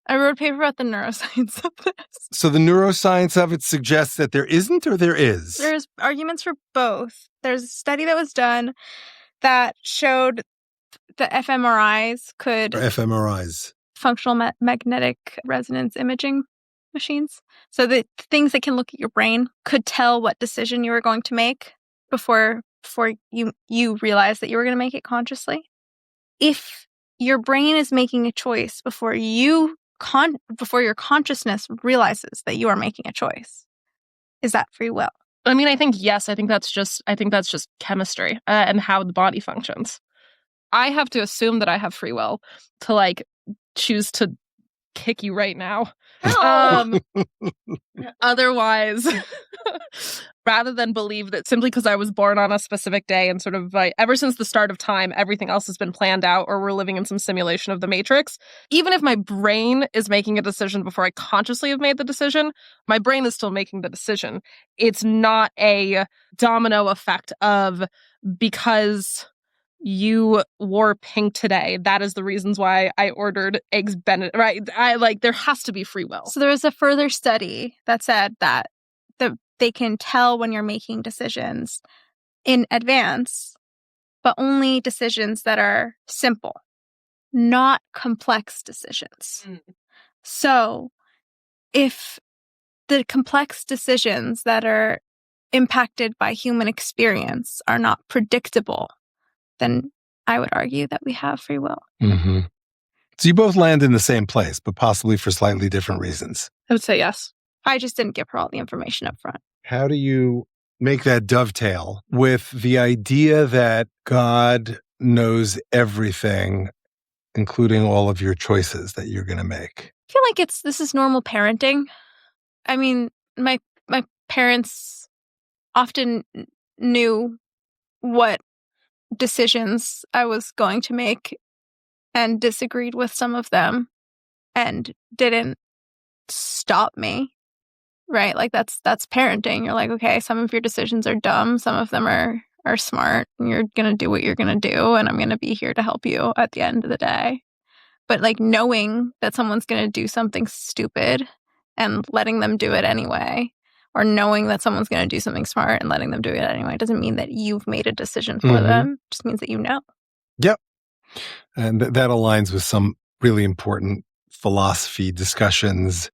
I wrote a paper about the neuroscience of this. So the neuroscience of it suggests that there isn't or there is? There's arguments for both. There's a study that was done that showed the fMRIs could... Or fMRIs. Functional magnetic resonance imaging machines. So the things that can look at your brain could tell what decision you were going to make before you realize that you were going to make it consciously. If your brain is making a choice before your consciousness realizes that you are making a choice, is that free will? I mean, I think yes. I think that's just chemistry and how the body functions. I have to assume that I have free will to like choose to kick you right now. Otherwise, rather than believe that simply because I was born on a specific day and sort of like ever since the start of time, everything else has been planned out or we're living in some simulation of the Matrix. Even if my brain is making a decision before I consciously have made the decision, my brain is still making the decision. It's not a domino effect of because you wore pink today. That is the reasons why I ordered eggs Benedict. Right? There has to be free will. So there was a further study that said that they can tell when you're making decisions in advance, but only decisions that are simple, not complex decisions. So if the complex decisions that are impacted by human experience are not predictable, then I would argue that we have free will. Mm-hmm. So you both land in the same place, but possibly for slightly different reasons. I would say yes. I just didn't give her all the information up front. How do you make that dovetail with the idea that God knows everything, including all of your choices that you're going to make? I feel like this is normal parenting. I mean, my parents often knew what decisions I was going to make and disagreed with some of them and didn't stop me, right? Like that's parenting. You're like, okay, some of your decisions are dumb, some of them are smart, and you're gonna do what you're gonna do, and I'm gonna be here to help you at the end of the day. But like knowing that someone's gonna do something stupid and letting them do it anyway, or knowing that someone's going to do something smart and letting them do it anyway, doesn't mean that you've made a decision for them. It just means that you know. Yep. And that aligns with some really important philosophy discussions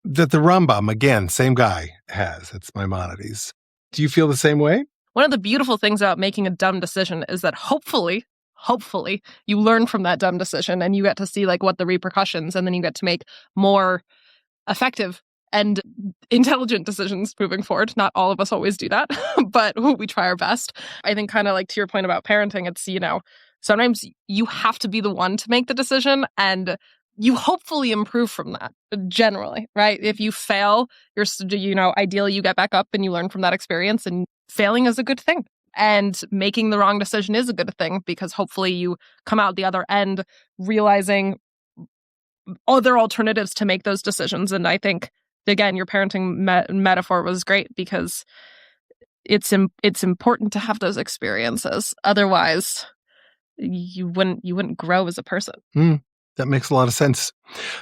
that the Rambam, again, same guy, has. It's Maimonides. Do you feel the same way? One of the beautiful things about making a dumb decision is that hopefully, you learn from that dumb decision and you get to see like what the repercussions, and then you get to make more effective and intelligent decisions moving forward. Not all of us always do that, but we try our best. I think kind of like to your point about parenting, it's, sometimes you have to be the one to make the decision and you hopefully improve from that generally, right? If you fail, ideally you get back up and you learn from that experience and failing is a good thing. And making the wrong decision is a good thing because hopefully you come out the other end realizing other alternatives to make those decisions. And I think, again, your parenting metaphor was great because it's important to have those experiences. Otherwise, you wouldn't grow as a person. That makes a lot of sense.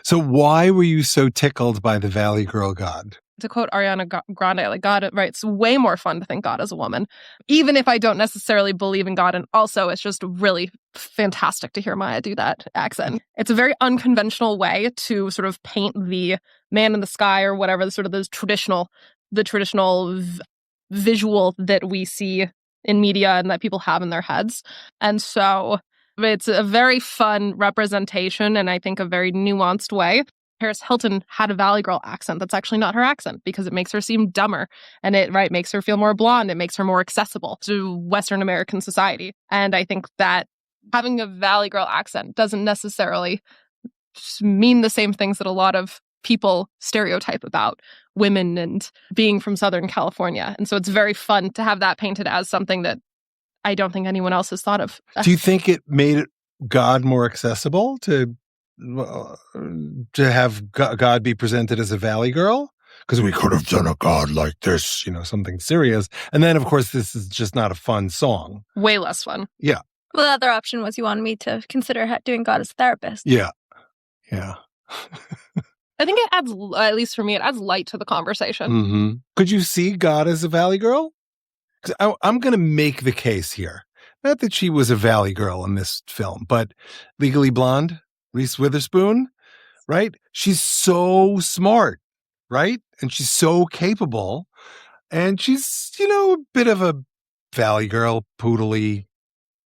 So why were you so tickled by the Valley Girl God? To quote Ariana Grande, like God, right, it's way more fun to think God as a woman, even if I don't necessarily believe in God. And also, it's just really fantastic to hear Maya do that accent. It's a very unconventional way to sort of paint the man in the sky or whatever, the traditional visual that we see in media and that people have in their heads. And so it's a very fun representation, and I think a very nuanced way. Paris Hilton had a Valley Girl accent that's actually not her accent because it makes her seem dumber, and it makes her feel more blonde. It makes her more accessible to Western American society. And I think that having a Valley Girl accent doesn't necessarily mean the same things that a lot of people stereotype about women and being from Southern California. And so it's very fun to have that painted as something that I don't think anyone else has thought of. Do you think it made God more accessible to have God be presented as a Valley Girl? Because we could have done a God like this, something serious. And then, of course, this is just not a fun song. Way less fun. Yeah. Well, the other option was you wanted me to consider doing God as a therapist. Yeah. I think it adds, at least for me, it adds light to the conversation. Mm-hmm. Could you see God as a Valley Girl? Because I'm going to make the case here. Not that she was a Valley Girl in this film, but Legally Blonde, Reese Witherspoon, right? She's so smart, right? And she's so capable. And she's, a bit of a Valley Girl, poodly,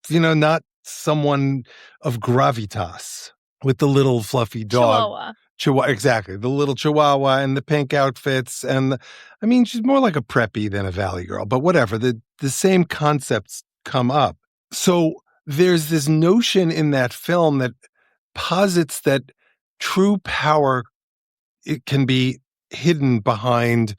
not someone of gravitas with the little fluffy dog. Chihuahua, exactly. The little Chihuahua and the pink outfits. And she's more like a preppy than a Valley Girl, but whatever. The same concepts come up. So there's this notion in that film that posits that true power, it can be hidden behind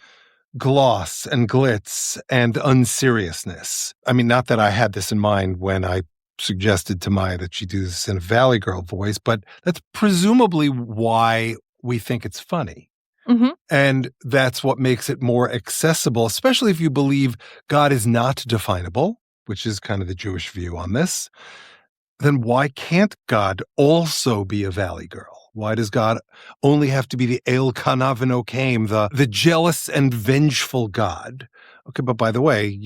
gloss and glitz and unseriousness. Not that I had this in mind when I suggested to Maya that she do this in a Valley Girl voice, but that's presumably why we think it's funny. Mm-hmm. And that's what makes it more accessible, especially if you believe God is not definable, which is kind of the Jewish view on this. Then why can't God also be a Valley Girl? Why does God only have to be the El Kana V'Nokaim, the jealous and vengeful God? Okay, but by the way,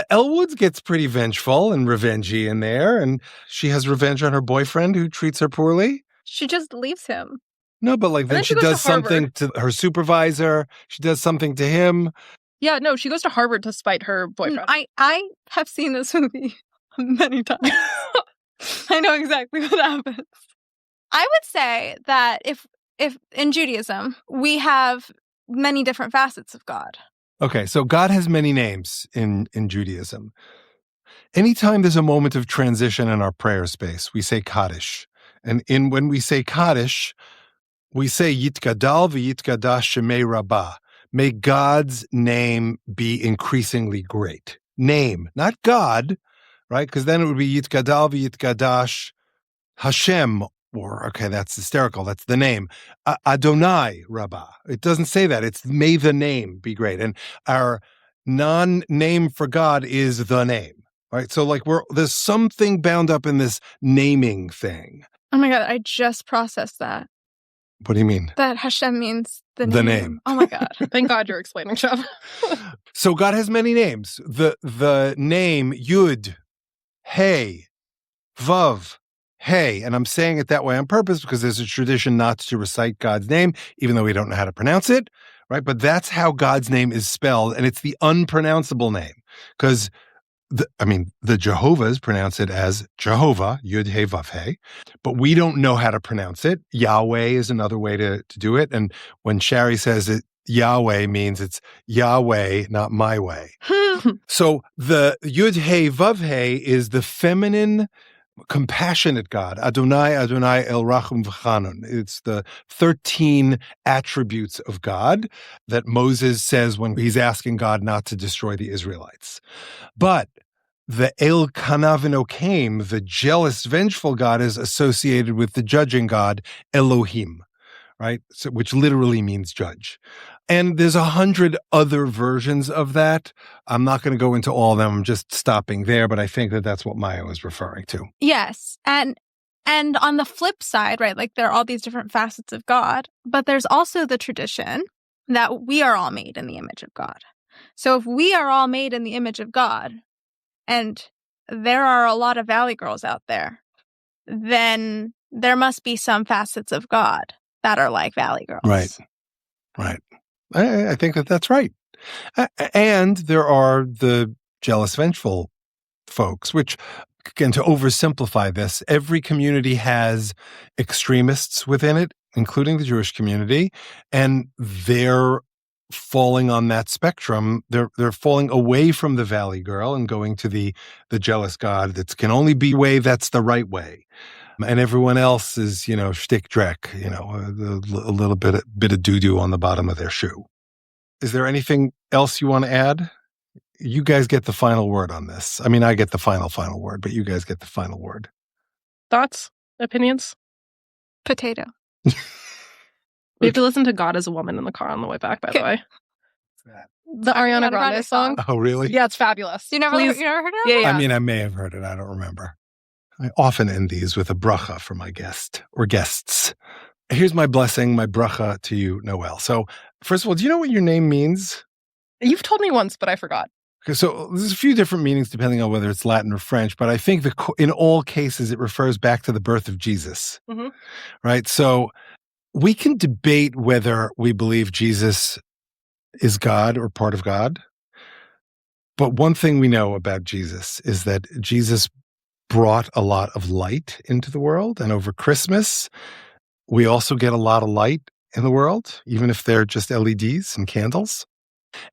Elwood gets pretty vengeful and revengey in there, and she has revenge on her boyfriend who treats her poorly. She just leaves him. No, but then she does something to her supervisor. She does something to him. Yeah, no, she goes to Harvard to spite her boyfriend. I have seen this movie many times. I know exactly what happens. I would say that if in Judaism, we have many different facets of God. Okay, so God has many names in Judaism. Anytime there's a moment of transition in our prayer space, we say Kaddish. And when we say Kaddish, we say Yitgadal v'Yitgadash Shemei Rabbah. May God's name be increasingly great. Name, not God, right? Because then it would be Yitgadal v'Yitgadash Hashem, or, okay, that's hysterical. That's the name. Adonai Rabbah. It doesn't say that. It's may the name be great. And our non-name for God is the name, right? So there's something bound up in this naming thing. Oh my God, I just processed that. What do you mean? That Hashem means the name. Oh my God. Thank God you're explaining, Shep. So God has many names. The name Yud, Hey, Vav, Hey, and I'm saying it that way on purpose because there's a tradition not to recite God's name, even though we don't know how to pronounce it, right? But that's how God's name is spelled, and it's the unpronounceable name because the Jehovah's pronounce it as Jehovah, Yud He Vav He, but we don't know how to pronounce it. Yahweh is another way to do it, and when Shari says it, Yahweh means it's Yahweh, not my way. So the Yud He Vav He is the feminine compassionate God. Adonai, Adonai El Rachum V'Chanun. It's the 13 attributes of God that Moses says when he's asking God not to destroy the Israelites. But the El Kana V'Nokem, the jealous, vengeful God, is associated with the judging God, Elohim, right? So, which literally means judge. And there's 100 other versions of that. I'm not going to go into all of them. I'm just stopping there, but I think that that's what Maya was referring to. Yes. And on the flip side, right, like there are all these different facets of God, but there's also the tradition that we are all made in the image of God. So if we are all made in the image of God, and there are a lot of Valley Girls out there, then there must be some facets of God that are like Valley Girls. Right. I think that that's right. And there are the jealous, vengeful folks, which, again, to oversimplify this, every community has extremists within it, including the Jewish community, and they're falling on that spectrum. They're falling away from the Valley Girl and going to the jealous God that can only be way that's the right way. And everyone else is, shtick dreck, a little bit of doo-doo on the bottom of their shoe. Is there anything else you want to add? You guys get the final word on this. I mean, I get the final word, but you guys get the final word. Thoughts? Opinions? Potato. We have to listen to God as a Woman in the car on the way back, by the way. The Ariana Grande song. Oh, really? Yeah, it's fabulous. You never heard it? Yeah. I mean, I may have heard it. I don't remember. I often end these with a bracha for my guest or guests. Here's my blessing, my bracha to you, Noelle. So, first of all, do you know what your name means? You've told me once, but I forgot. Okay, so there's a few different meanings depending on whether it's Latin or French, but I think in all cases it refers back to the birth of Jesus, right? So we can debate whether we believe Jesus is God or part of God, but one thing we know about Jesus is that Jesus brought a lot of light into the world, and over Christmas, we also get a lot of light in the world, even if they're just LEDs and candles.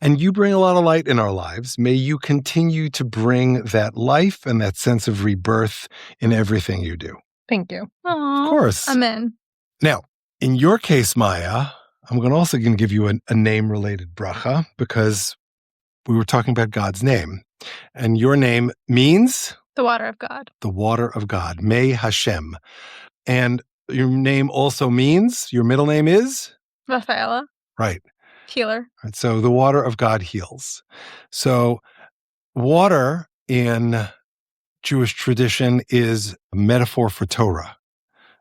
And you bring a lot of light in our lives. May you continue to bring that life and that sense of rebirth in everything you do. Thank you. Aww, of course. Amen. Now, in your case, Maya, I'm also going to give you a name-related bracha because we were talking about God's name. And your name means? The water of God. The water of God. May Hashem. And your name also means, your middle name is? Rafaela. Right. Healer. Right. So the water of God heals. So water in Jewish tradition is a metaphor for Torah,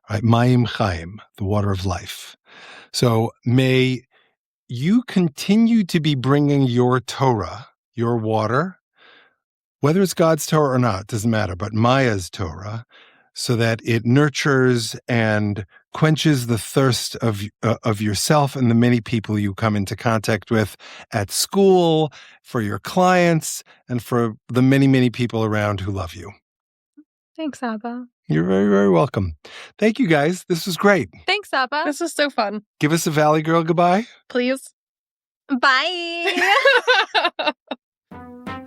right? Mayim Chaim, the water of life. So may you continue to be bringing your Torah, your water, whether it's God's Torah or not, doesn't matter, but Maya's Torah, so that it nurtures and quenches the thirst of yourself and the many people you come into contact with at school, for your clients, and for the many, many people around who love you. Thanks, Abba. You're very, very welcome. Thank you, guys. This was great. Thanks, Abba. This is so fun. Give us a Valley Girl goodbye. Please. Bye.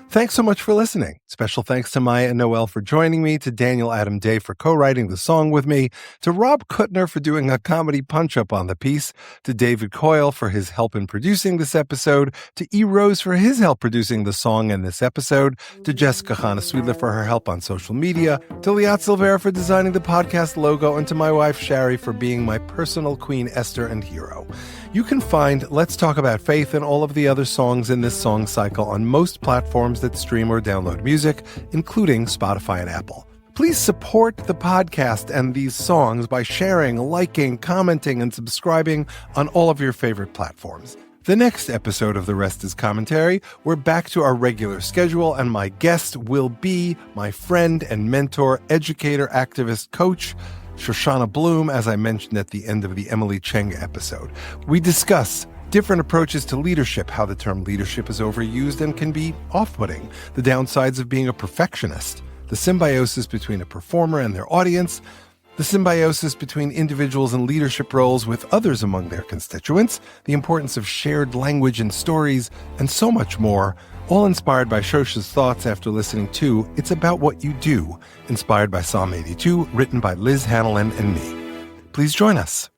Thanks so much for listening. Special thanks to Maya and Noelle for joining me, to Daniel Adam Day for co-writing the song with me, to Rob Kuttner for doing a comedy punch-up on the piece, to David Coyle for his help in producing this episode, to E. Rose for his help producing the song and this episode, to Jessica Hanna-Sweedler for her help on social media, to Liat Silvera for designing the podcast logo, and to my wife Shari for being my personal Queen Esther and hero. You can find Let's Talk About Faith and all of the other songs in this song cycle on most platforms that stream or download music, including Spotify and Apple. Please support the podcast and these songs by sharing, liking, commenting, and subscribing on all of your favorite platforms. The next episode of The Rest is Commentary, we're back to our regular schedule, and my guest will be my friend and mentor, educator, activist, coach, Shoshana Bloom, as I mentioned at the end of the Emily Cheng episode. We discuss different approaches to leadership, how the term leadership is overused and can be off-putting, the downsides of being a perfectionist, the symbiosis between a performer and their audience, the symbiosis between individuals in leadership roles with others among their constituents, the importance of shared language and stories, and so much more, all inspired by Shosha's thoughts after listening to It's About What You Do, inspired by Psalm 82, written by Liz Hanlon and me. Please join us.